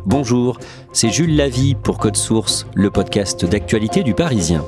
Bonjour, c'est Jules Lavie pour Code Source, le podcast d'actualité du Parisien.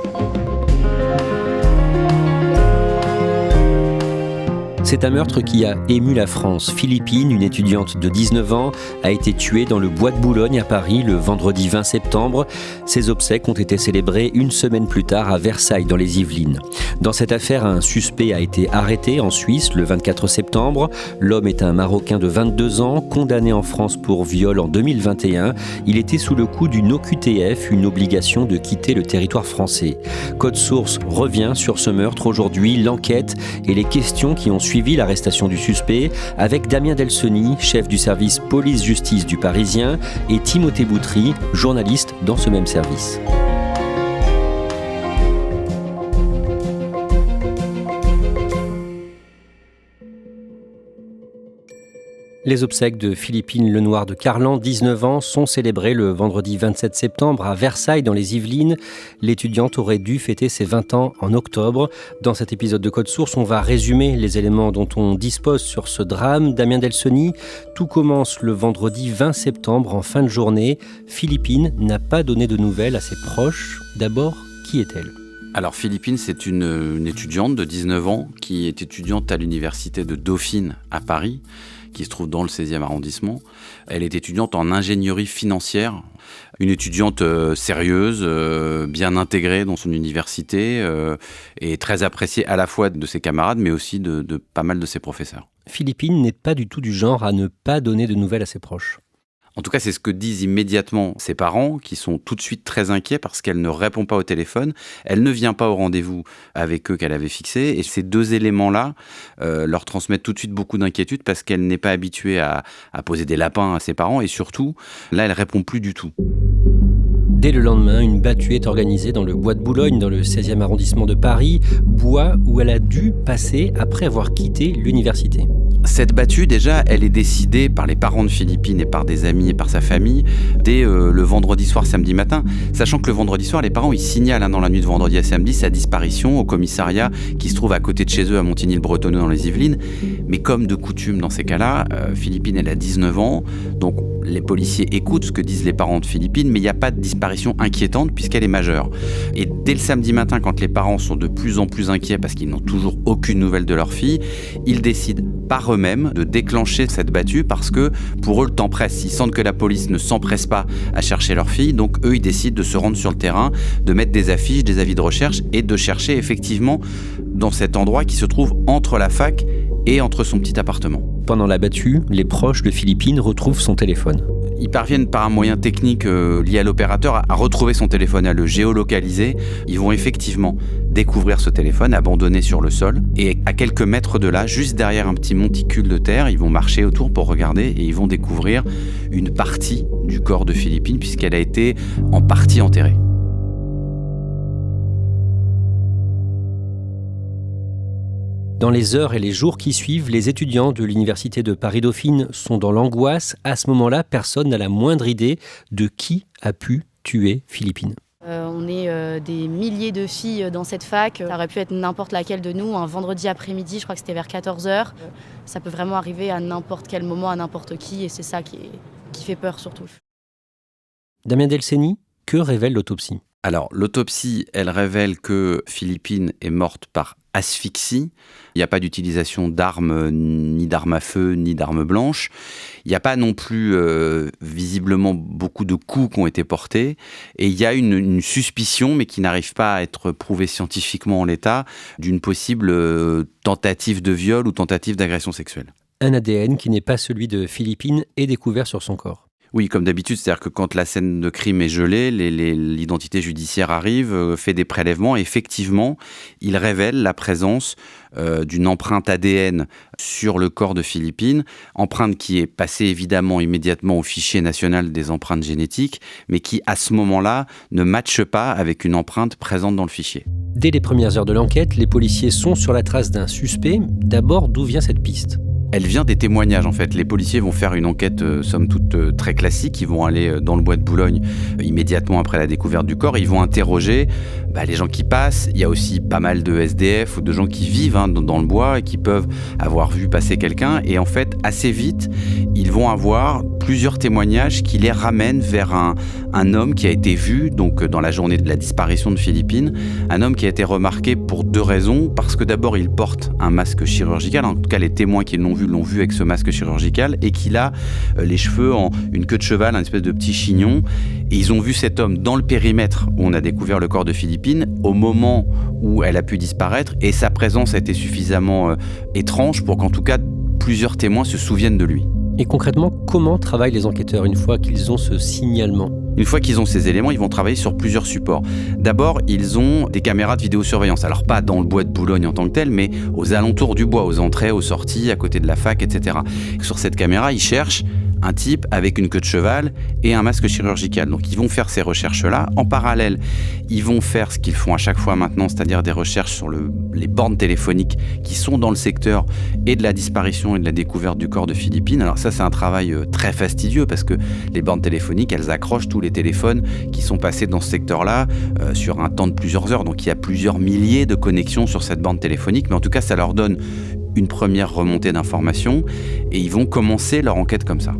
C'est un meurtre qui a ému la France. Philippine, une étudiante de 19 ans, a été tuée dans le bois de Boulogne à Paris le vendredi 20 septembre. Ses obsèques ont été célébrées une semaine plus tard à Versailles dans les Yvelines. Dans cette affaire, un suspect a été arrêté en Suisse le 24 septembre. L'homme est un Marocain de 22 ans, condamné en France pour viol en 2021. Il était sous le coup d'une OQTF, une obligation de quitter le territoire français. Code Source revient sur ce meurtre aujourd'hui, l'enquête et les questions qui ont suivi l'arrestation du suspect avec Damien Delseny, chef du service police-justice du Parisien, et Timothée Boutry, journaliste dans ce même service. Les obsèques de Philippine Lenoir de Carlan, 19 ans, sont célébrées le vendredi 27 septembre à Versailles dans les Yvelines. L'étudiante aurait dû fêter ses 20 ans en octobre. Dans cet épisode de Code Source, on va résumer les éléments dont on dispose sur ce drame. Damien Delseny, tout commence le vendredi 20 septembre en fin de journée. Philippine n'a pas donné de nouvelles à ses proches. D'abord, qui est-elle ? Alors Philippine, c'est une étudiante de 19 ans qui est étudiante à l'université de Dauphine à Paris, qui se trouve dans le 16e arrondissement. Elle est étudiante en ingénierie financière, une étudiante sérieuse, bien intégrée dans son université et très appréciée à la fois de ses camarades mais aussi de pas mal de ses professeurs. Philippine n'est pas du tout du genre à ne pas donner de nouvelles à ses proches. En tout cas, c'est ce que disent immédiatement ses parents, qui sont tout de suite très inquiets parce qu'elle ne répond pas au téléphone. Elle ne vient pas au rendez-vous avec eux qu'elle avait fixé. Et ces deux éléments-là leur transmettent tout de suite beaucoup d'inquiétude parce qu'elle n'est pas habituée à poser des lapins à ses parents. Et surtout, là, elle répond plus du tout. Dès le lendemain, une battue est organisée dans le bois de Boulogne, dans le 16e arrondissement de Paris, bois où elle a dû passer après avoir quitté l'université. Cette battue, déjà, elle est décidée par les parents de Philippine et par des amis et par sa famille dès le vendredi soir, samedi matin. Sachant que le vendredi soir, les parents ils signalent dans la nuit de vendredi à samedi sa disparition au commissariat qui se trouve à côté de chez eux à Montigny-le-Bretonneux dans les Yvelines. Mais comme de coutume dans ces cas-là, Philippine, elle a 19 ans, donc les policiers écoutent ce que disent les parents de Philippine, mais il n'y a pas de disparition inquiétante puisqu'elle est majeure. Et dès le samedi matin, quand les parents sont de plus en plus inquiets parce qu'ils n'ont toujours aucune nouvelle de leur fille, ils décident par eux-mêmes de déclencher cette battue parce que pour eux le temps presse. Ils sentent que la police ne s'empresse pas à chercher leur fille, donc eux ils décident de se rendre sur le terrain, de mettre des affiches, des avis de recherche et de chercher effectivement dans cet endroit qui se trouve entre la fac et entre son petit appartement. Pendant la battue, les proches de Philippine retrouvent son téléphone. Ils parviennent par un moyen technique lié à l'opérateur à retrouver son téléphone, à le géolocaliser. Ils vont effectivement découvrir ce téléphone abandonné sur le sol. Et à quelques mètres de là, juste derrière un petit monticule de terre, ils vont marcher autour pour regarder et ils vont découvrir une partie du corps de Philippine puisqu'elle a été en partie enterrée. Dans les heures et les jours qui suivent, les étudiants de l'université de Paris-Dauphine sont dans l'angoisse. À ce moment-là, personne n'a la moindre idée de qui a pu tuer Philippine. On est des milliers de filles dans cette fac. Ça aurait pu être n'importe laquelle de nous. Un vendredi après-midi, je crois que c'était vers 14h. Ça peut vraiment arriver à n'importe quel moment, à n'importe qui. Et c'est ça qui fait peur surtout. Damien Delseny, que révèle l'autopsie ? Alors, l'autopsie, elle révèle que Philippine est morte par asphyxie. Il n'y a pas d'utilisation d'armes, ni d'armes à feu, ni d'armes blanches. Il n'y a pas non plus, visiblement, beaucoup de coups qui ont été portés. Et il y a une suspicion, mais qui n'arrive pas à être prouvée scientifiquement en l'état, d'une possible tentative de viol ou tentative d'agression sexuelle. Un ADN qui n'est pas celui de Philippine est découvert sur son corps. Oui, comme d'habitude, c'est-à-dire que quand la scène de crime est gelée, l'identité judiciaire arrive, fait des prélèvements. Et effectivement, il révèle la présence d'une empreinte ADN sur le corps de Philippine, empreinte qui est passée évidemment immédiatement au fichier national des empreintes génétiques, mais qui, à ce moment-là, ne matche pas avec une empreinte présente dans le fichier. Dès les premières heures de l'enquête, les policiers sont sur la trace d'un suspect. D'abord, d'où vient cette piste ? Elle vient des témoignages en fait. Les policiers vont faire une enquête somme toute très classique. Ils vont aller dans le bois de Boulogne immédiatement après la découverte du corps. Ils vont interroger les gens qui passent. Il y a aussi pas mal de SDF ou de gens qui vivent dans le bois et qui peuvent avoir vu passer quelqu'un. Et en fait, assez vite, ils vont avoir plusieurs témoignages qui les ramènent vers un homme qui a été vu donc dans la journée de la disparition de Philippine, un homme qui a été remarqué pour 2 raisons. Parce que d'abord, il porte un masque chirurgical, en tout cas les témoins qui l'ont vu avec ce masque chirurgical, et qu'il a les cheveux en une queue de cheval, un espèce de petit chignon. Et ils ont vu cet homme dans le périmètre où on a découvert le corps de Philippine, au moment où elle a pu disparaître, et sa présence a été suffisamment étrange pour qu'en tout cas plusieurs témoins se souviennent de lui. Et concrètement, comment travaillent les enquêteurs une fois qu'ils ont ce signalement ? Une fois qu'ils ont ces éléments, ils vont travailler sur plusieurs supports. D'abord, ils ont des caméras de vidéosurveillance. Alors pas dans le bois de Boulogne en tant que tel, mais aux alentours du bois, aux entrées, aux sorties, à côté de la fac, etc. Sur cette caméra, ils cherchent un type avec une queue de cheval et un masque chirurgical. Donc ils vont faire ces recherches-là. En parallèle, ils vont faire ce qu'ils font à chaque fois maintenant, c'est-à-dire des recherches sur les bornes téléphoniques qui sont dans le secteur et de la disparition et de la découverte du corps de Philippine. Alors ça, c'est un travail très fastidieux parce que les bornes téléphoniques, elles accrochent tous les téléphones qui sont passés dans ce secteur-là sur un temps de plusieurs heures. Donc il y a plusieurs milliers de connexions sur cette borne téléphonique, mais en tout cas, ça leur donne une première remontée d'informations et ils vont commencer leur enquête comme ça.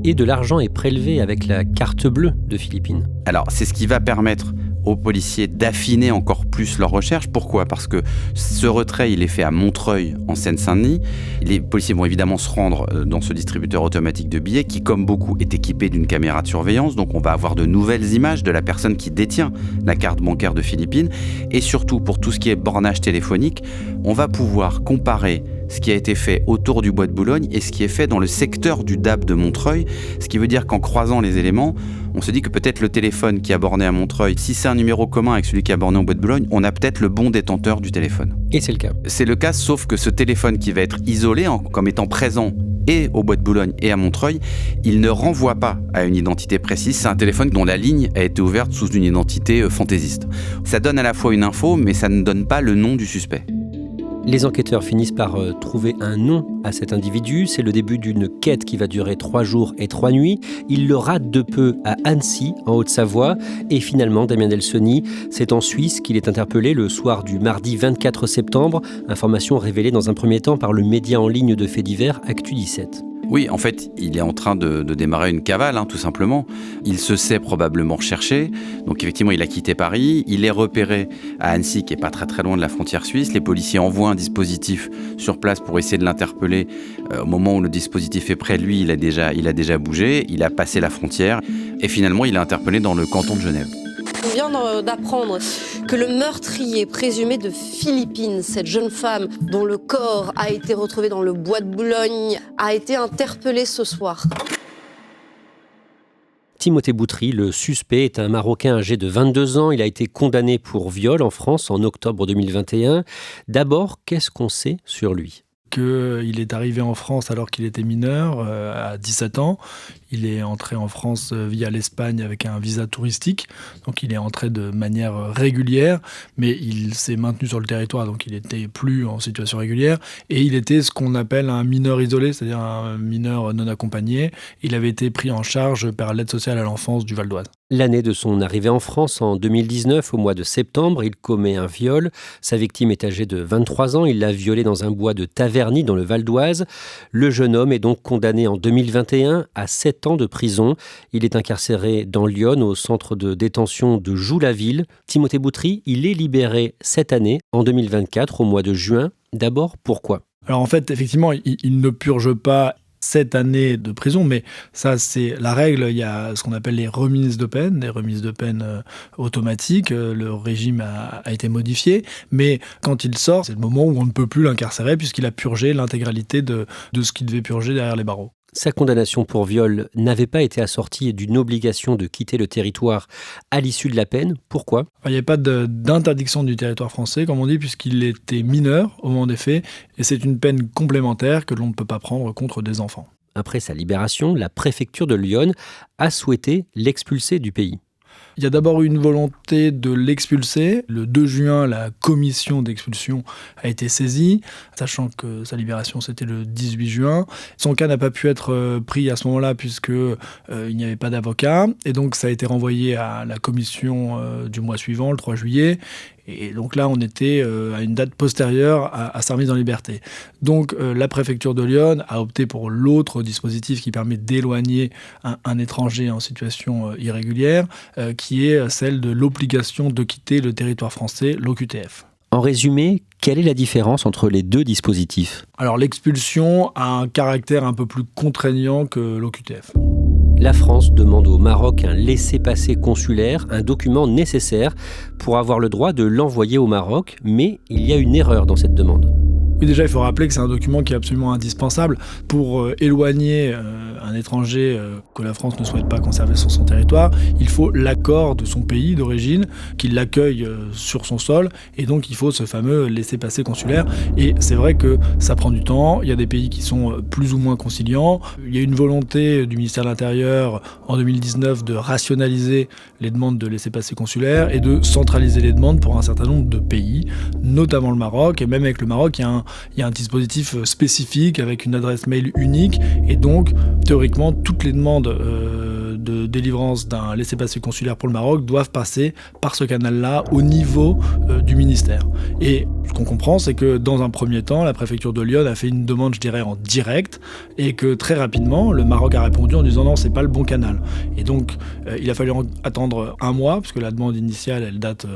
Et de l'argent est prélevé avec la carte bleue de Philippine. Alors, c'est ce qui va permettre aux policiers d'affiner encore plus leurs recherches. Pourquoi ? Parce que ce retrait, il est fait à Montreuil, en Seine-Saint-Denis. Les policiers vont évidemment se rendre dans ce distributeur automatique de billets qui, comme beaucoup, est équipé d'une caméra de surveillance. Donc, on va avoir de nouvelles images de la personne qui détient la carte bancaire de Philippine. Et surtout, pour tout ce qui est bornage téléphonique, on va pouvoir comparer ce qui a été fait autour du bois de Boulogne et ce qui est fait dans le secteur du DAB de Montreuil. Ce qui veut dire qu'en croisant les éléments, on se dit que peut-être le téléphone qui a borné à Montreuil, si c'est un numéro commun avec celui qui a borné au bois de Boulogne, on a peut-être le bon détenteur du téléphone. Et c'est le cas. C'est le cas, sauf que ce téléphone qui va être isolé comme étant présent et au bois de Boulogne et à Montreuil, il ne renvoie pas à une identité précise. C'est un téléphone dont la ligne a été ouverte sous une identité fantaisiste. Ça donne à la fois une info, mais ça ne donne pas le nom du suspect. Les enquêteurs finissent par trouver un nom à cet individu. C'est le début d'une quête qui va durer 3 jours et 3 nuits. Ils le ratent de peu à Annecy, en Haute-Savoie. Et finalement, Damien Delsoni, c'est en Suisse qu'il est interpellé le soir du mardi 24 septembre. Information révélée dans un premier temps par le média en ligne de faits divers Actu17. Oui, en fait, il est en train de démarrer une cavale, tout simplement. Il se sait probablement recherché. Donc effectivement, il a quitté Paris. Il est repéré à Annecy, qui est pas très très loin de la frontière suisse. Les policiers envoient un dispositif sur place pour essayer de l'interpeller. Au moment où le dispositif est près de lui, il a déjà bougé. Il a passé la frontière. Et finalement, il est interpellé dans le canton de Genève. On vient d'apprendre que le meurtrier présumé de Philippine, cette jeune femme dont le corps a été retrouvé dans le bois de Boulogne, a été interpellé ce soir. Timothée Boutry, le suspect, est un Marocain âgé de 22 ans. Il a été condamné pour viol en France en octobre 2021. D'abord, qu'est-ce qu'on sait sur lui ? Qu'il est arrivé en France alors qu'il était mineur, à 17 ans. Il est entré en France via l'Espagne avec un visa touristique. Donc il est entré de manière régulière, mais il s'est maintenu sur le territoire, donc il n'était plus en situation régulière. Et il était ce qu'on appelle un mineur isolé, c'est-à-dire un mineur non accompagné. Il avait été pris en charge par l'aide sociale à l'enfance du Val-d'Oise. L'année de son arrivée en France, en 2019, au mois de septembre, il commet un viol. Sa victime est âgée de 23 ans. Il l'a violée dans un bois de Taverny, dans le Val d'Oise. Le jeune homme est donc condamné en 2021 à 7 ans de prison. Il est incarcéré dans Lyon, au centre de détention de Joux-la-Ville. Timothée Boutry, il est libéré cette année, en 2024, au mois de juin. D'abord, pourquoi ? Alors en fait, effectivement, il ne purge pas 7 années de prison, mais ça c'est la règle. Il y a ce qu'on appelle les remises de peine, des remises de peine automatiques. Le régime a été modifié, mais quand il sort, c'est le moment où on ne peut plus l'incarcérer puisqu'il a purgé l'intégralité de ce qu'il devait purger derrière les barreaux. Sa condamnation pour viol n'avait pas été assortie d'une obligation de quitter le territoire à l'issue de la peine. Pourquoi ? Il n'y avait pas d'interdiction du territoire français, comme on dit, puisqu'il était mineur au moment des faits, et c'est une peine complémentaire que l'on ne peut pas prendre contre des enfants. Après sa libération, la préfecture de Lyon a souhaité l'expulser du pays. Il y a d'abord eu une volonté de l'expulser. Le 2 juin, la commission d'expulsion a été saisie, sachant que sa libération, c'était le 18 juin. Son cas n'a pas pu être pris à ce moment-là, puisqu'il n'y avait pas d'avocat. Et donc, ça a été renvoyé à la commission du mois suivant, le 3 juillet. Et donc là, on était à une date postérieure à sa remise en liberté. Donc la préfecture de Lyon a opté pour l'autre dispositif qui permet d'éloigner un étranger en situation irrégulière, qui est celle de l'obligation de quitter le territoire français, l'OQTF. En résumé, quelle est la différence entre les deux dispositifs ? Alors l'expulsion a un caractère un peu plus contraignant que l'OQTF. La France demande au Maroc un laissez-passer consulaire, un document nécessaire pour avoir le droit de l'envoyer au Maroc, mais il y a une erreur dans cette demande. Oui, déjà, il faut rappeler que c'est un document qui est absolument indispensable pour éloigner un étranger que la France ne souhaite pas conserver sur son territoire. Il faut l'accord de son pays d'origine, qu'il l'accueille sur son sol, et donc il faut ce fameux laissez-passer consulaire. Et c'est vrai que ça prend du temps, il y a des pays qui sont plus ou moins conciliants. Il y a une volonté du ministère de l'Intérieur en 2019 de rationaliser les demandes de laissez-passer consulaire et de centraliser les demandes pour un certain nombre de pays, notamment le Maroc, et même avec le Maroc, il y a un dispositif spécifique avec une adresse mail unique et donc théoriquement toutes les demandes de délivrance d'un laissez-passer consulaire pour le Maroc doivent passer par ce canal-là au niveau du ministère. Et ce qu'on comprend, c'est que dans un premier temps, la préfecture de Lyon a fait une demande, je dirais, en direct et que très rapidement, le Maroc a répondu en disant non, c'est pas le bon canal. Et donc, il a fallu attendre un mois parce que la demande initiale, elle date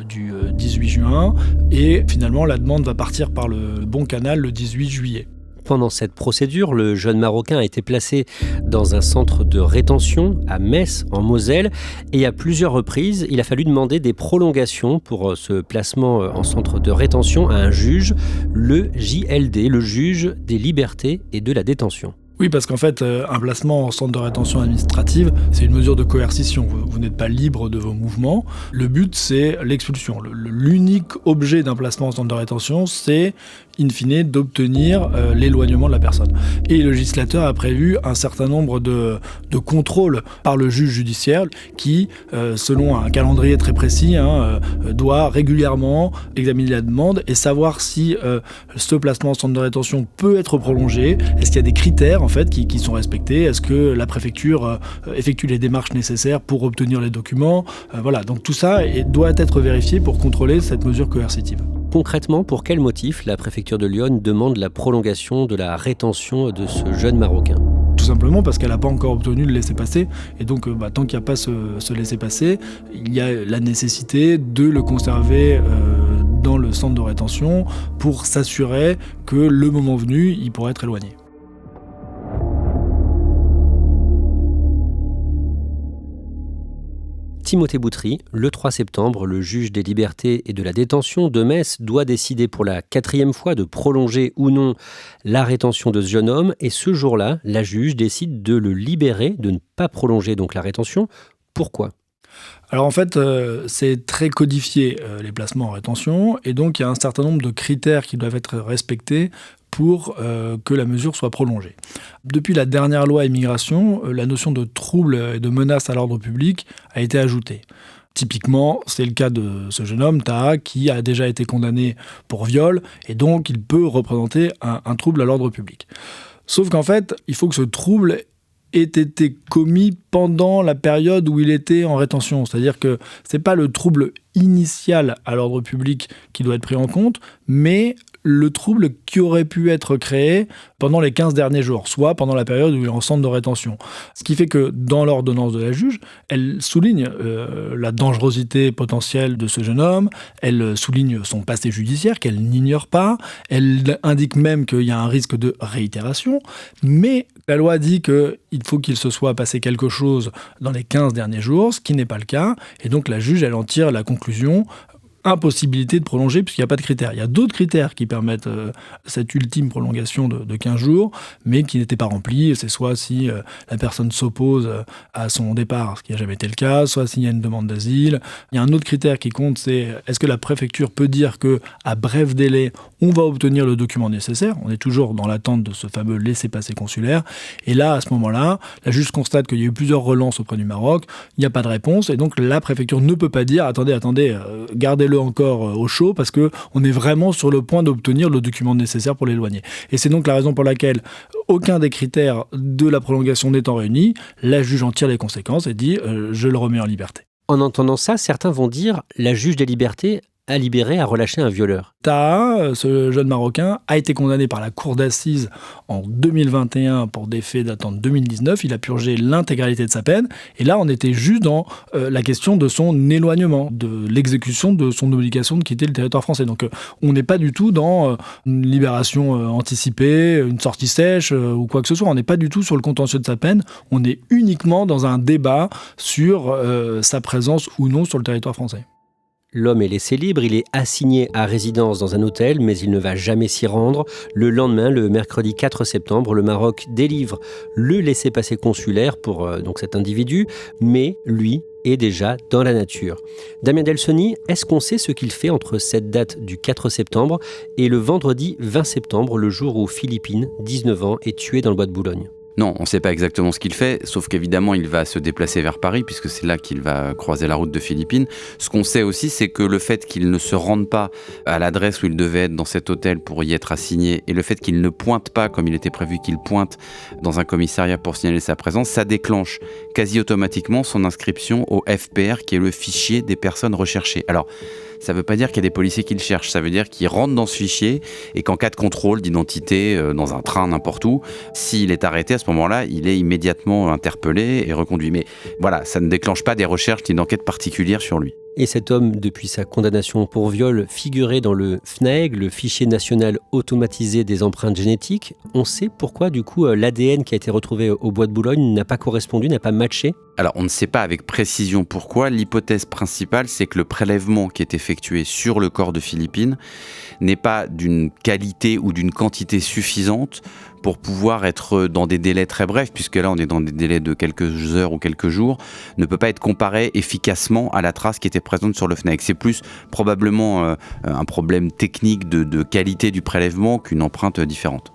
du 18 juin et finalement, la demande va partir par le bon canal le 18 juillet. Pendant cette procédure, le jeune Marocain a été placé dans un centre de rétention à Metz, en Moselle, et à plusieurs reprises, il a fallu demander des prolongations pour ce placement en centre de rétention à un juge, le JLD, le juge des libertés et de la détention. Oui, parce qu'en fait, un placement en centre de rétention administrative, c'est une mesure de coercition. Vous n'êtes pas libre de vos mouvements. Le but, c'est l'expulsion. L'unique objet d'un placement en centre de rétention, c'est, in fine, d'obtenir l'éloignement de la personne. Et le législateur a prévu un certain nombre de contrôles par le juge judiciaire qui, selon un calendrier très précis, doit régulièrement examiner la demande et savoir si ce placement en centre de rétention peut être prolongé. Est-ce qu'il y a des critères en fait, qui sont respectés. Est-ce que la préfecture effectue les démarches nécessaires pour obtenir les documents ? Voilà, donc tout ça doit être vérifié pour contrôler cette mesure coercitive. Concrètement, pour quel motif la préfecture de Lyon demande la prolongation de la rétention de ce jeune Marocain ? Tout simplement parce qu'elle n'a pas encore obtenu le laissez-passer. Et donc, tant qu'il n'y a pas ce laissez-passer, il y a la nécessité de le conserver dans le centre de rétention pour s'assurer que le moment venu, il pourra être éloigné. Timothée Boutry, le 3 septembre, le juge des libertés et de la détention de Metz doit décider pour la 4e fois de prolonger ou non la rétention de ce jeune homme. Et ce jour-là, la juge décide de le libérer, de ne pas prolonger donc la rétention. Pourquoi ? Alors en fait, c'est très codifié les placements en rétention et donc il y a un certain nombre de critères qui doivent être respectés pour que la mesure soit prolongée. Depuis la dernière loi immigration, la notion de trouble et de menace à l'ordre public a été ajoutée. Typiquement, c'est le cas de ce jeune homme, Taha, qui a déjà été condamné pour viol et donc il peut représenter un trouble à l'ordre public. Sauf qu'en fait, il faut que ce trouble ait été commis pendant la période où il était en rétention. C'est-à-dire que ce n'est pas le trouble initial à l'ordre public qui doit être pris en compte, mais le trouble qui aurait pu être créé pendant les 15 derniers jours, soit pendant la période où il est en centre de rétention. Ce qui fait que dans l'ordonnance de la juge, elle souligne la dangerosité potentielle de ce jeune homme, elle souligne son passé judiciaire qu'elle n'ignore pas, elle indique même qu'il y a un risque de réitération, mais la loi dit qu'il faut qu'il se soit passé quelque chose dans les 15 derniers jours, ce qui n'est pas le cas, et donc la juge, elle en tire la conclusion impossibilité de prolonger puisqu'il n'y a pas de critères. Il y a d'autres critères qui permettent cette ultime prolongation de 15 jours, mais qui n'étaient pas remplis. C'est soit si la personne s'oppose à son départ, ce qui n'a jamais été le cas, soit s'il y a une demande d'asile. Il y a un autre critère qui compte, c'est est-ce que la préfecture peut dire qu'à bref délai, on va obtenir le document nécessaire. On est toujours dans l'attente de ce fameux laissez-passer consulaire. Et là, à ce moment-là, la juge constate qu'il y a eu plusieurs relances auprès du Maroc, il n'y a pas de réponse, et donc la préfecture ne peut pas dire « attendez, gardez-le encore au chaud parce qu'on est vraiment sur le point d'obtenir le document nécessaire pour l'éloigner. » Et c'est donc la raison pour laquelle aucun des critères de la prolongation n'étant réuni, la juge en tire les conséquences et dit « je le remets en liberté ». En entendant ça, certains vont dire la juge des libertés à libérer, à relâcher un violeur. Taha, ce jeune Marocain, a été condamné par la cour d'assises en 2021 pour des faits datant de 2019. Il a purgé l'intégralité de sa peine. Et là, on était juste dans la question de son éloignement, de l'exécution de son obligation de quitter le territoire français. Donc on n'est pas du tout dans une libération anticipée, une sortie sèche ou quoi que ce soit. On n'est pas du tout sur le contentieux de sa peine. On est uniquement dans un débat sur sa présence ou non sur le territoire français. L'homme est laissé libre, il est assigné à résidence dans un hôtel, mais il ne va jamais s'y rendre. Le lendemain, le mercredi 4 septembre, le Maroc délivre le laissez-passer consulaire pour donc cet individu, mais lui est déjà dans la nature. Damien Delsoni, est-ce qu'on sait ce qu'il fait entre cette date du 4 septembre et le vendredi 20 septembre, le jour où Philippine, 19 ans, est tué dans le bois de Boulogne ? Non, on ne sait pas exactement ce qu'il fait, sauf qu'évidemment, il va se déplacer vers Paris, puisque c'est là qu'il va croiser la route de Philippine. Ce qu'on sait aussi, c'est que le fait qu'il ne se rende pas à l'adresse où il devait être dans cet hôtel pour y être assigné, et le fait qu'il ne pointe pas, comme il était prévu qu'il pointe dans un commissariat pour signaler sa présence, ça déclenche quasi automatiquement son inscription au FPR, qui est le fichier des personnes recherchées. Alors, ça ne veut pas dire qu'il y a des policiers qui le cherchent, ça veut dire qu'ils rentrent dans ce fichier et qu'en cas de contrôle d'identité dans un train, n'importe où, s'il est arrêté à ce moment-là, il est immédiatement interpellé et reconduit. Mais voilà, ça ne déclenche pas des recherches ni d'enquête particulière sur lui. Et cet homme, depuis sa condamnation pour viol, figurait dans le FNAEG, le fichier national automatisé des empreintes génétiques. On sait pourquoi, du coup, l'ADN qui a été retrouvé au bois de Boulogne n'a pas correspondu, n'a pas matché ? Alors, on ne sait pas avec précision pourquoi. L'hypothèse principale, c'est que le prélèvement qui est effectué sur le corps de Philippine n'est pas d'une qualité ou d'une quantité suffisante pour pouvoir être dans des délais très brefs, puisque là on est dans des délais de quelques heures ou quelques jours, ne peut pas être comparé efficacement à la trace qui était présente sur le FNAEG. C'est plus probablement un problème technique de qualité du prélèvement qu'une empreinte différente.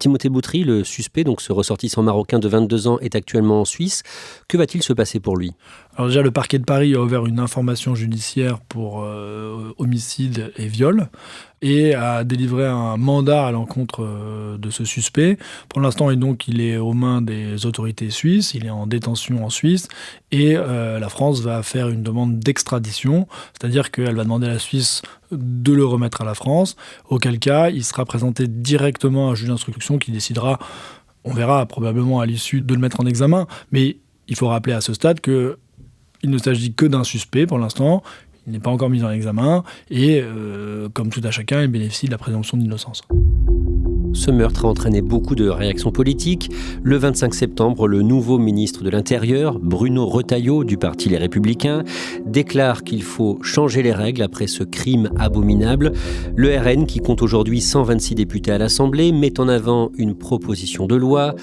Timothée Boutry, le suspect, donc ce ressortissant marocain de 22 ans, est actuellement en Suisse. Que va-t-il se passer pour lui ? Alors déjà, le parquet de Paris a ouvert une information judiciaire pour homicide et viol et a délivré un mandat à l'encontre de ce suspect. Pour l'instant, il est aux mains des autorités suisses, il est en détention en Suisse et la France va faire une demande d'extradition, c'est-à-dire qu'elle va demander à la Suisse de le remettre à la France, auquel cas il sera présenté directement à un juge d'instruction qui décidera, on verra probablement à l'issue, de le mettre en examen, mais il faut rappeler à ce stade que il ne s'agit que d'un suspect pour l'instant, il n'est pas encore mis en examen et, comme tout à chacun, il bénéficie de la présomption d'innocence. Ce meurtre a entraîné beaucoup de réactions politiques. Le 25 septembre, le nouveau ministre de l'Intérieur, Bruno Retailleau, du parti Les Républicains, déclare qu'il faut changer les règles après ce crime abominable. Le RN, qui compte aujourd'hui 126 députés à l'Assemblée, met en avant une proposition de loi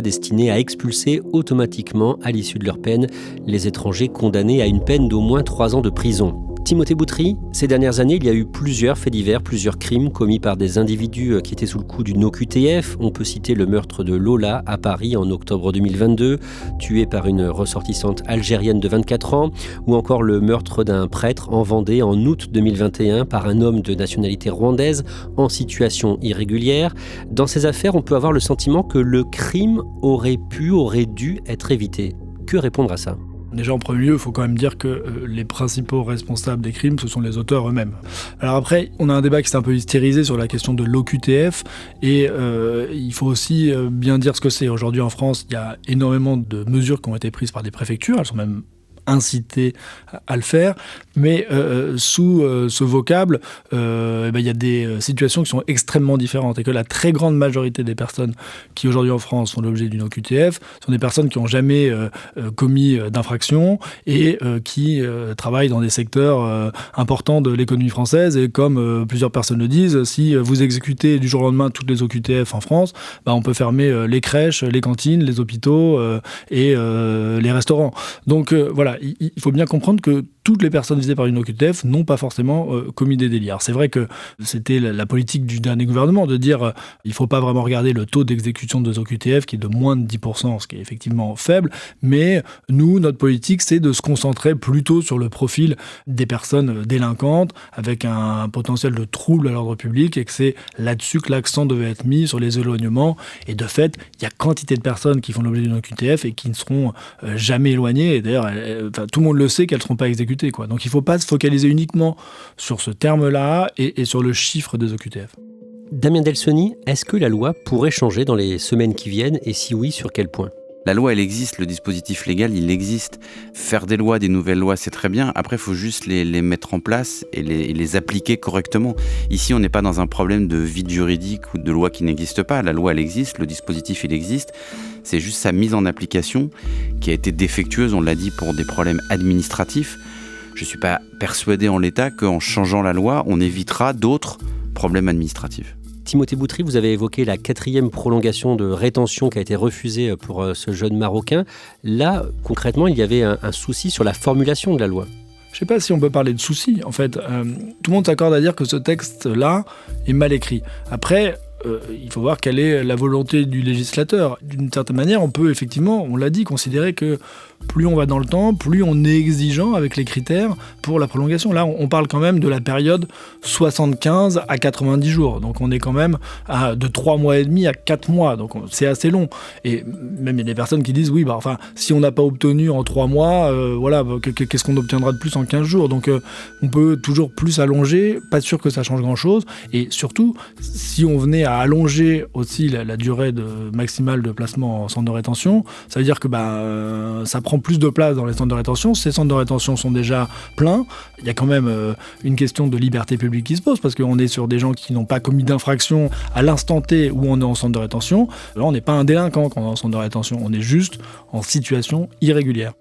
destinée à expulser automatiquement, à l'issue de leur peine, les étrangers condamnés à une peine d'au moins 3 ans de prison. Timothée Boutry, ces dernières années, il y a eu plusieurs faits divers, plusieurs crimes commis par des individus qui étaient sous le coup d'une OQTF. On peut citer le meurtre de Lola à Paris en octobre 2022, tuée par une ressortissante algérienne de 24 ans, ou encore le meurtre d'un prêtre en Vendée en août 2021 par un homme de nationalité rwandaise en situation irrégulière. Dans ces affaires, on peut avoir le sentiment que le crime aurait dû être évité. Que répondre à ça ? Déjà, en premier lieu, il faut quand même dire que les principaux responsables des crimes, ce sont les auteurs eux-mêmes. Alors après, on a un débat qui s'est un peu hystérisé sur la question de l'OQTF, et il faut aussi bien dire ce que c'est. Aujourd'hui, en France, il y a énormément de mesures qui ont été prises par des préfectures, elles sont même incité à le faire, mais sous ce vocable, il y a des situations qui sont extrêmement différentes et que la très grande majorité des personnes qui aujourd'hui en France font l'objet d'une OQTF sont des personnes qui n'ont jamais commis d'infraction et qui travaillent dans des secteurs importants de l'économie française et comme plusieurs personnes le disent, si vous exécutez du jour au lendemain toutes les OQTF en France, on peut fermer les crèches, les cantines, les hôpitaux et les restaurants. Donc voilà, il faut bien comprendre que toutes les personnes visées par une OQTF n'ont pas forcément commis des délits. Alors c'est vrai que c'était la politique du dernier gouvernement de dire il ne faut pas vraiment regarder le taux d'exécution des OQTF qui est de moins de 10%, ce qui est effectivement faible, mais nous, notre politique, c'est de se concentrer plutôt sur le profil des personnes délinquantes avec un potentiel de trouble à l'ordre public et que c'est là-dessus que l'accent devait être mis sur les éloignements. Et de fait, il y a quantité de personnes qui font l'objet d'une OQTF et qui ne seront jamais éloignées. Et d'ailleurs, tout le monde le sait qu'elles ne seront pas exécutées, quoi. Donc il ne faut pas se focaliser uniquement sur ce terme-là et sur le chiffre des OQTF. Damien Delsoni, est-ce que la loi pourrait changer dans les semaines qui viennent et si oui, sur quel point ? La loi, elle existe, le dispositif légal, il existe. Faire des lois, des nouvelles lois, c'est très bien. Après, il faut juste les mettre en place et les appliquer correctement. Ici, on n'est pas dans un problème de vide juridique ou de loi qui n'existe pas. La loi, elle existe, le dispositif, il existe. C'est juste sa mise en application qui a été défectueuse, on l'a dit, pour des problèmes administratifs. Je ne suis pas persuadé en l'état qu'en changeant la loi, on évitera d'autres problèmes administratifs. Timothée Boutry, vous avez évoqué la 4e prolongation de rétention qui a été refusée pour ce jeune Marocain. Là, concrètement, il y avait un souci sur la formulation de la loi. Je ne sais pas si on peut parler de souci. En fait, tout le monde s'accorde à dire que ce texte-là est mal écrit. Après, il faut voir quelle est la volonté du législateur. D'une certaine manière, on peut effectivement, on l'a dit, considérer que plus on va dans le temps, plus on est exigeant avec les critères pour la prolongation. Là, on parle quand même de la période 75 à 90 jours. Donc on est quand même de 3 mois et demi à 4 mois. Donc c'est assez long. Et même il y a des personnes qui disent, oui, si on n'a pas obtenu en 3 mois, qu'est-ce qu'on obtiendra de plus en 15 jours ? Donc on peut toujours plus allonger. Pas sûr que ça change grand-chose. Et surtout, si on venait à allonger aussi la durée maximale de placement en centre de rétention, ça veut dire que ça prend plus de place dans les centres de rétention. Ces centres de rétention sont déjà pleins. Il y a quand même une question de liberté publique qui se pose parce qu'on est sur des gens qui n'ont pas commis d'infraction à l'instant T où on est en centre de rétention. Là, on n'est pas un délinquant quand on est en centre de rétention. On est juste en situation irrégulière.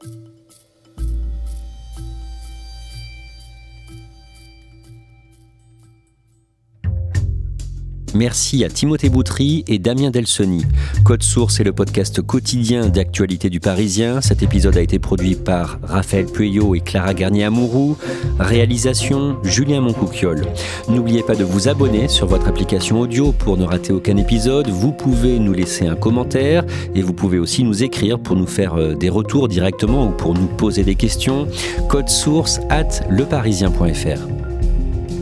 Merci à Timothée Boutry et Damien Delsoni. Code Source est le podcast quotidien d'actualité du Parisien. Cet épisode a été produit par Raphaël Pueyo et Clara Garnier-Amouroux. Réalisation, Julien Moncouquiol. N'oubliez pas de vous abonner sur votre application audio pour ne rater aucun épisode. Vous pouvez nous laisser un commentaire et vous pouvez aussi nous écrire pour nous faire des retours directement ou pour nous poser des questions. Code Source @leparisien.fr.